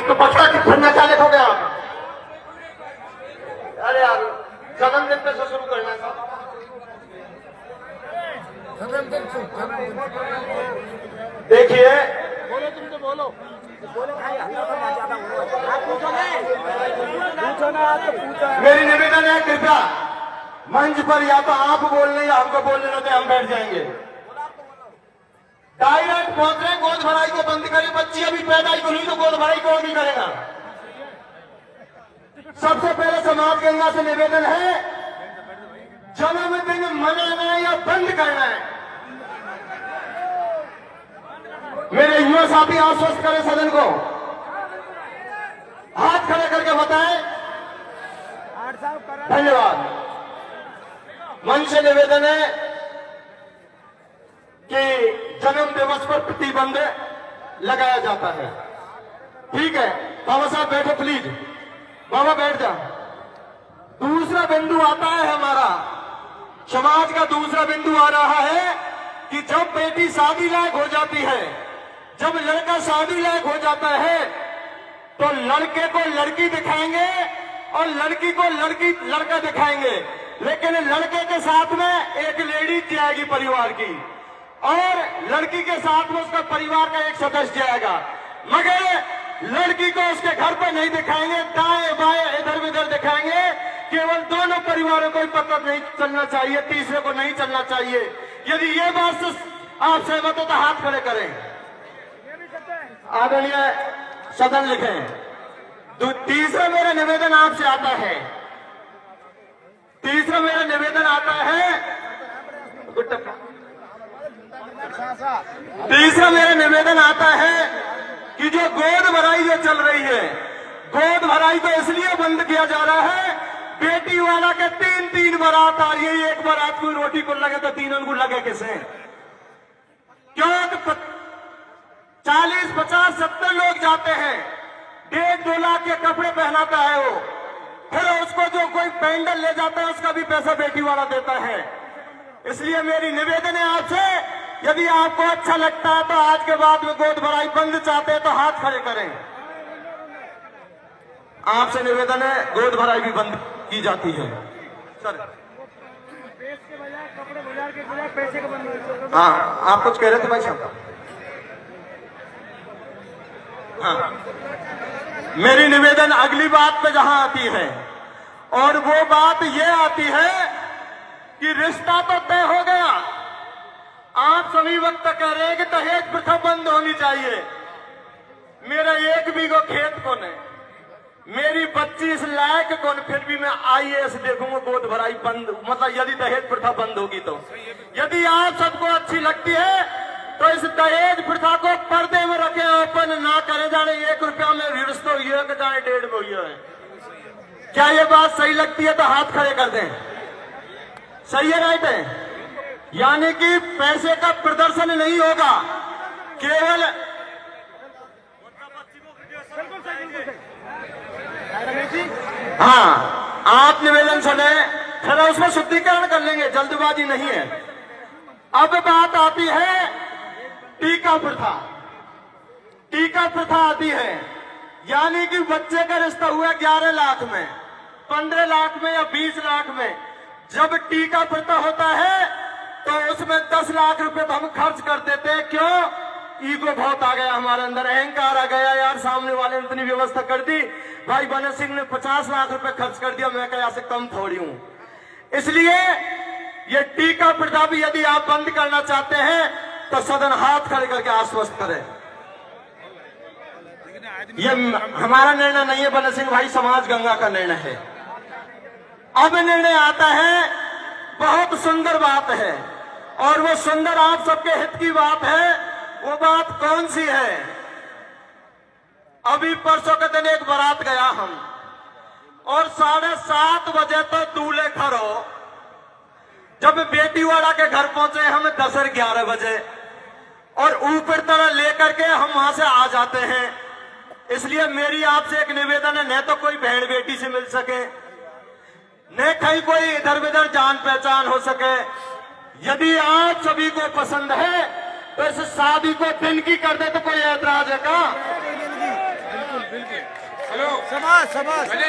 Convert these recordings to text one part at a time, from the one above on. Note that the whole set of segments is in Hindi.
तो पक्का फिरना क्या लिखोगे आप? अरे यार जन्मदिन पे से शुरू करना है साहब। देखिए बोलो, तुम तो बोलो मेरी निवेदन है, कृपया मंच पर या तो आप बोलने या हमको बोलने देते, हम बैठ जाएंगे। डायरेक्ट पहुंच रहे, गोद भराई को बंद करें। बच्ची अभी पैदा ही हुई तो गोद भराई कौन नहीं करेगा? सबसे पहले समाज गंगा से निवेदन है, जन्मदिन मनाना या बंद करना है। मेरे युवा साथी आश्वस्त करें सदन को, हाथ खड़े करके बताएं। धन्यवाद। मंच से निवेदन है कि जन्म दिवस पर प्रतिबंध लगाया जाता है। ठीक है बाबा साहब बैठो प्लीज, बाबा बैठ जा। दूसरा बिंदु आता है हमारा, समाज का दूसरा बिंदु आ रहा है कि जब बेटी शादी लायक हो जाती है, जब लड़का शादी लायक हो जाता है, तो लड़के को लड़की दिखाएंगे और लड़की को लड़का दिखाएंगे। लेकिन लड़के के साथ में एक लेडीज जाएगी परिवार की, और लड़की के साथ में उसका परिवार का एक सदस्य जाएगा, मगर लड़की को उसके घर पर नहीं दिखाएंगे, दाएं बाएं इधर उधर दिखाएंगे। केवल दोनों परिवारों को ही पता नहीं चलना चाहिए, तीसरे को नहीं चलना चाहिए। यदि ये बात से आप सहमत हो तो हाथ खड़े करें। आदरणीय सदन लिखें। तीसरा मेरा निवेदन आपसे आता है, तीसरा मेरा निवेदन आता है, तीसरा मेरा निवेदन आता है कि जो गोद भराई जो चल रही है, गोद भराई को इसलिए बंद किया जा रहा है, बेटी वाला के 3 बारात आ रही है। एक बारात कोई रोटी को लगे तो तीनों को लगे किसे? क्यों? 40, 50, 70 लोग जाते हैं, 1.5-2 लाख के कपड़े पहनाता है वो, फिर उसको जो कोई पैंडल ले जाता है उसका भी पैसा बेटी वाला देता है। इसलिए मेरी निवेदन है आपसे, यदि आपको अच्छा लगता है तो आज के बाद में गोद भराई बंद चाहते हैं तो हाथ खड़े करें। आपसे निवेदन है, गोद भराई भी बंद की जाती है सर। कपड़े बाजार के बजाय पैसे का बंद। हाँ आप कुछ कह रहे थे भाई साहब? हाँ मेरी निवेदन अगली बात पे जहां आती है, और वो बात ये आती है कि रिश्ता तो तय हो गया, आप सभी वक्त कह रहे हैं कि दहेज प्रथा बंद होनी चाहिए। मेरा 1 बीघा खेत कौन है, मेरी 25 लाख कौन, फिर भी मैं IAS देखूंगा गोद भराई बंद, मतलब यदि दहेज प्रथा बंद होगी तो। यदि आप सबको अच्छी लगती है तो इस दहेज प्रथा को पर्दे में रखें, ओपन ना करें। जाने 1 रुपया में रिश्ता हुई है कि जाने 1.5 में हुई है। क्या ये बात सही लगती है तो हाथ खड़े कर दें। सही है, राइट है? यानी कि पैसे का प्रदर्शन नहीं होगा, केवल हाँ आप निवेदन सुने, फिर उसमें शुद्धिकरण कर लेंगे, जल्दबाजी नहीं है। अब बात आती है टीका प्रथा। टीका प्रथा आती है, यानी कि बच्चे का रिश्ता हुआ 11 लाख में, 15 लाख में या 20 लाख में। जब टीका प्रथा होता है तो उसमें 10 लाख रुपए तो हम खर्च कर देते हैं। क्यों? ईगो बहुत आ गया हमारे अंदर, अहंकार आ गया। यार सामने वाले ने इतनी व्यवस्था कर दी, भाई बने सिंह ने 50 लाख रुपए खर्च कर दिया, मैं क्या से कम थोड़ी हूं। इसलिए ये टीका प्रथा भी यदि आप बंद करना चाहते हैं तो सदन हाथ खड़े करके आश्वस्त करें। ये हमारा निर्णय नहीं है बने सिंह भाई, समाज गंगा का निर्णय है। अब निर्णय आता है, बहुत सुंदर बात है, और वो सुंदर आप सबके हित की बात है। वो बात कौन सी है? अभी परसों के दिन एक बारात गया हम, और 7:30 बजे तो दूल्हे खड़ो। जब बेटी वाला के घर पहुंचे हम 10-11 बजे, और ऊपर तरह लेकर के हम वहां से आ जाते हैं। इसलिए मेरी आपसे एक निवेदन है, न तो कोई बहन बेटी से मिल सके, न कहीं कोई इधर उधर जान पहचान हो सके। यदि आप सभी को पसंद है तो इस शादी को दिन की कर दे तो कोई ऐतराज है क्या? हेलो समाज समाज पहले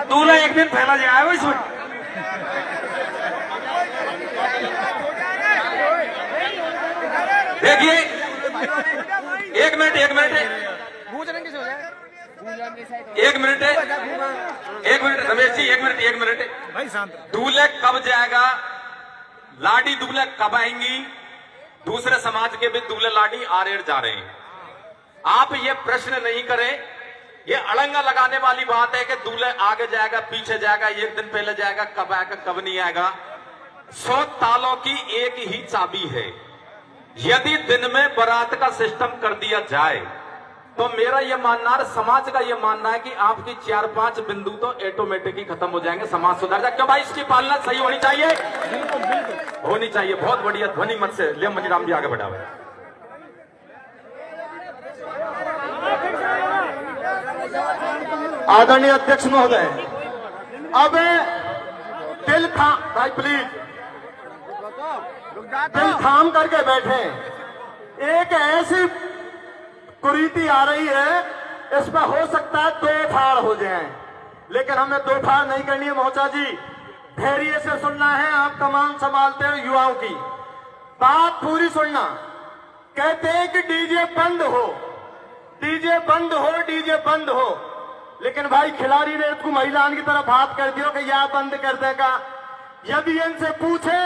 दूल्हा एक दिन पहला जाए वो इसमें देखिए एक मिनट एक मिनट रमेश जी एक मिनट भाई शांत दूल्हे कब जाएगा, लाडी दूल्हे कब आएंगी, दूसरे समाज के भी दूल्हे लाडी आरेर जा रहे हैं। आप ये प्रश्न नहीं करें, ये अड़ंगा लगाने वाली बात है कि दूल्हे आगे जाएगा पीछे जाएगा, एक दिन पहले जाएगा, कब आएगा कब नहीं आएगा। 100 तालों की एक ही चाबी है। यदि दिन में बारात का सिस्टम कर दिया जाए तो मेरा यह मानना और समाज का यह मानना है कि आपकी 4-5 बिंदु तो ऑटोमेटिक ही खत्म हो जाएंगे, समाज सुधर जाए। क्यों भाई, इसकी पालना सही होनी चाहिए, होनी चाहिए। बहुत बढ़िया, ध्वनि मत से ले मनीराम जी आगे बढ़ाओ। आदरणीय अध्यक्ष महोदय, अब दिल थाम, भाई प्लीज दिल थाम करके बैठे। एक ऐसी कुरीति आ रही है, इस पर हो सकता है 2 फाड़ हो जाएं, लेकिन हमें 2 फाड़ नहीं करनी है। मोचा जी, धैर्य से सुनना है, आप कमान संभालते हो युवाओं की बात पूरी सुनना। कहते हैं कि डीजे बंद हो, डीजे बंद हो, डीजे बंद हो, लेकिन भाई खिलाड़ी ने इसको महिलाओं की तरफ हाथ कर दियो कि यह बंद कर देगा। यदि इनसे पूछे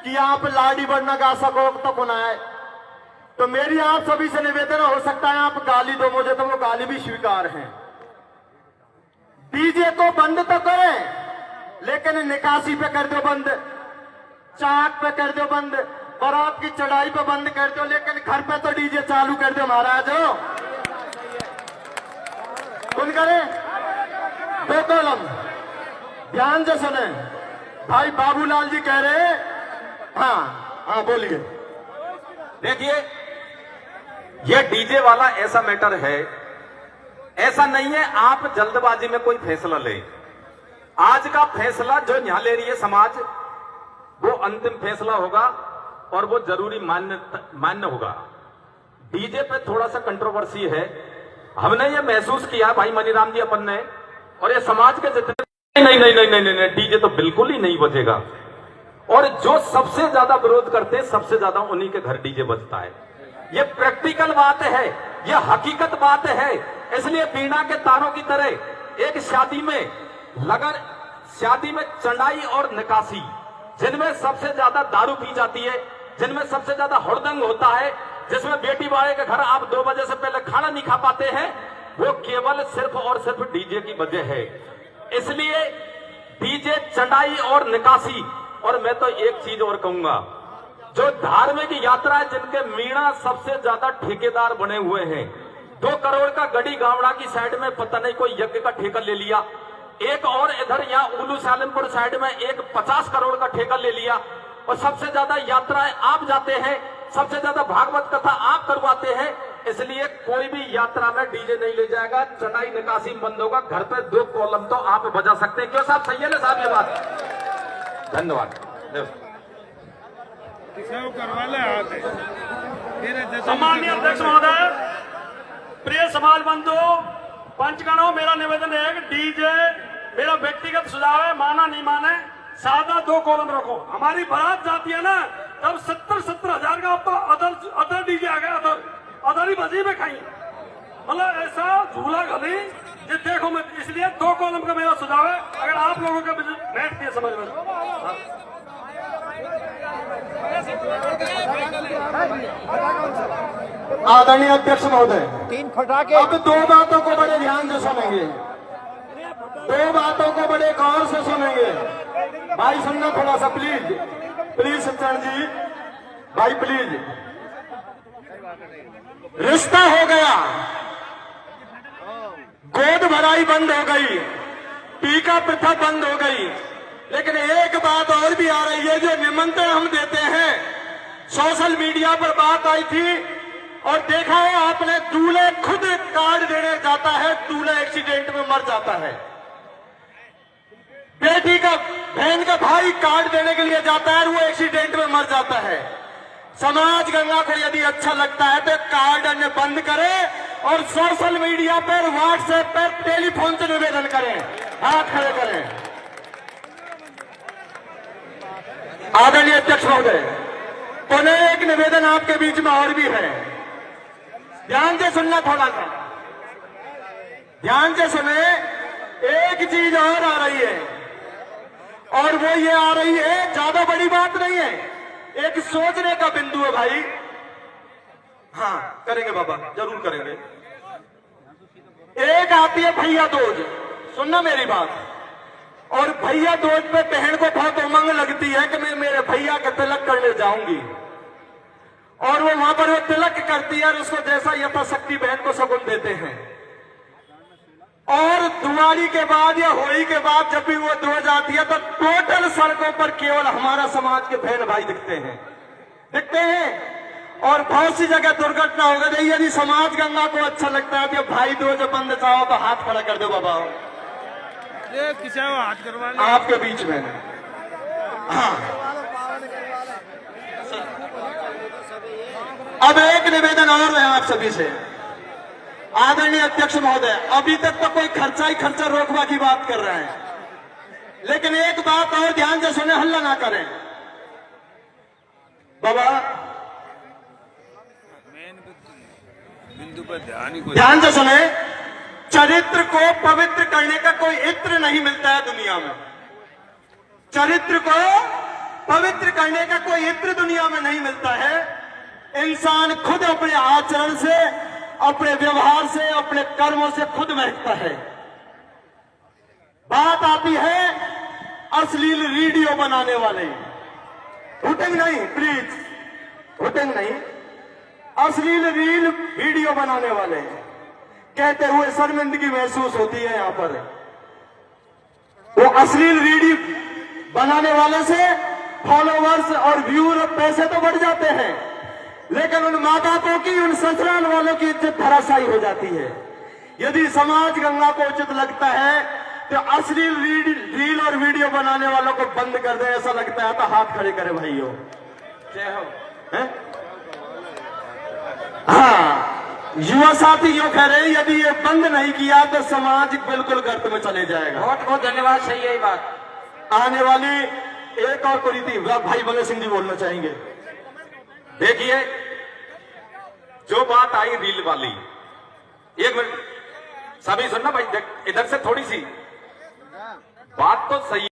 कि आप लाडी बढ़ना गा सको तो कौन आए, तो मेरी आप सभी से निवेदन, हो सकता है आप गाली दो मुझे, तो वो गाली भी स्वीकार है। डीजे को बंद तो करें, लेकिन निकासी पे कर दो बंद, चाक पे कर दो बंद, बारात की चढ़ाई पे बंद कर दो, लेकिन घर पे तो डीजे चालू कर दो महाराज। कौन करे? 2 कॉलम ध्यान से सुने। भाई बाबूलाल जी कह रहे, हाँ बोलिए। देखिए, यह डीजे वाला ऐसा मैटर है, ऐसा नहीं है आप जल्दबाजी में कोई फैसला लें। आज का फैसला जो यहां ले रही है समाज, वो अंतिम फैसला होगा और वो जरूरी मान्य होगा। डीजे पे थोड़ा सा कंट्रोवर्सी है, हमने ये महसूस किया भाई मनीराम जी अपन ने, और ये समाज के जितने नहीं, डीजे तो बिल्कुल ही नहीं बजेगा। और जो सबसे ज्यादा विरोध करते हैं, सबसे ज्यादा उन्हीं के घर डीजे बजता है। ये प्रैक्टिकल बात है, ये हकीकत बात है। इसलिए बीणा के तारों की तरह एक शादी में शादी में चढ़ाई और निकासी, जिनमें सबसे ज्यादा दारू पी जाती है, जिनमें सबसे ज्यादा हुड़दंग होता है, जिसमें बेटी वाले के घर आप 2 बजे से पहले खाना नहीं खा पाते हैं, वो केवल सिर्फ और सिर्फ डीजे की वजह है। इसलिए डीजे, चढ़ाई और निकासी। और मैं तो एक चीज और कहूंगा, जो धार्मिक यात्रा है, जिनके मीणा सबसे ज्यादा ठेकेदार बने हुए हैं, 2 करोड़ का गड़ी गावड़ा की साइड में पता नहीं कोई यज्ञ का ठेका ले लिया, एक और इधर यहाँ उल्लू सालमपुर साइड में एक 50 करोड़ का ठेका ले लिया, और सबसे ज्यादा यात्राएं आप जाते हैं, सबसे ज्यादा भागवत कथा आप करवाते हैं। इसलिए कोई भी यात्रा में डीजे नहीं ले जाएगा, चढ़ाई निकासी बंद होगा, घर पे 2 कॉलम तो आप बजा सकते हैं। क्यों साहब, सही है ना साहब ये बात? धन्यवाद। सम्माननीय अध्यक्ष महोदय, प्रिय समाज बंधु, पंचगणों, मेरा निवेदन है कि डीजे मेरा व्यक्तिगत सुझाव है, माना नहीं माने, सादा 2 कॉलम रखो। हमारी बारात जाती है ना, तब 70-70 हजार का अब तो अदर डीजे आ गया, अदर ही बजी में खाई, मतलब ऐसा झूला गली ये देखो मैं। इसलिए 2 कॉलम का मेरा सुझाव है, अगर आप लोगों का बैठती है समझ में। आदरणीय अध्यक्ष महोदय, 3 फटाके। अब 2 बातों को बड़े ध्यान से सुनेंगे, 2 बातों को बड़े गौर से सुनेंगे। भाई सुनना थोड़ा सा, प्लीज प्लीज सच्चन जी, भाई प्लीज। रिश्ता हो गया, गोद भराई बंद हो गई, टीका प्रथा बंद हो गई, लेकिन एक बात और भी आ रही है। जो निमंत्रण हम देते हैं, सोशल मीडिया पर बात आई थी और देखा है आपने, दूल्हे खुद कार्ड देने जाता है, दूल्हा एक्सीडेंट में मर जाता है। बेटी का बहन का भाई कार्ड देने के लिए जाता है और वो एक्सीडेंट में मर जाता है। समाज गंगा को यदि अच्छा लगता है तो कार्ड अन्य बंद करे और सोशल मीडिया पर, व्हाट्सएप पर, टेलीफोन से निवेदन करें, हाथ खड़े करें। आदरणीय अध्यक्ष महोदय, पुनः एक निवेदन आपके बीच में और भी है, ध्यान से सुनना, थोड़ा सा ध्यान से सुने। एक चीज और आ रही है और वो ये आ रही है, ज्यादा बड़ी बात नहीं है, एक सोचने का बिंदु है भाई। हाँ करेंगे बाबा, जरूर करेंगे। एक आती है भैया दूज, सुनना मेरी बात। और भैया दूज पे बहन को बहुत उमंग लगती है कि मैं मेरे भैया का तिलक करने जाऊंगी, और वो वहां पर वो तिलक करती है और उसको जैसा यथाशक्ति बहन को शगुन देते हैं। और दिवाली के बाद या होली के बाद जब भी वो दूज आती है तो टोटल सड़कों पर केवल हमारा समाज के बहन भाई दिखते हैं। और बहुत सी जगह दुर्घटना हो गई। यदि समाज गंगा को अच्छा लगता है तो भाई दूज बंद चाहो तो हाथ खड़ा कर दो बाबा, हाथ करवा ले आपके बीच में। हाँ, अब एक निवेदन और है आप सभी से। आदरणीय अध्यक्ष महोदय, अभी तक तो कोई खर्चा ही खर्चा रोकवा की बात कर रहे हैं, लेकिन एक बात और ध्यान से सुने, हल्ला ना करें बाबा, बिंदु पर ध्यान से सुने। चरित्र को पवित्र करने का कोई इत्र नहीं मिलता है दुनिया में। चरित्र को पवित्र करने का कोई इत्र दुनिया में नहीं मिलता है। इंसान खुद अपने आचरण से, अपने व्यवहार से, अपने कर्मों से खुद महकता है। बात आती है अश्लील वीडियो बनाने वाले, हुटिंग नहीं प्लीज, हुटिंग नहीं, अश्लील रील वीडियो बनाने वाले कहते हुए शर्मिंदगी महसूस होती है। यहां पर वो अश्लील वीडियो बनाने वाले से फॉलोवर्स और व्यूअर पैसे तो बढ़ जाते हैं, लेकिन उन माँ बापों की, उन ससुराल वालों की इज्जत धराशायी हो जाती है। यदि समाज गंगा को उचित लगता है तो अश्लील रील और वीडियो बनाने वालों को बंद कर दे, ऐसा लगता है तो हाथ खड़े करे भाइयों, जय हो। हाँ, युवा साथी यूं कह रहे हैं यदि ये बंद नहीं किया तो समाज बिल्कुल गर्त में चले जाएगा। बहुत बहुत धन्यवाद, सही है ये बात। आने वाली एक और कुरीति भाई भगत सिंह जी बोलना चाहेंगे। देखिए, जो बात आई रील वाली, एक मिनट सभी सुनना भाई, इधर से थोड़ी सी बात तो सही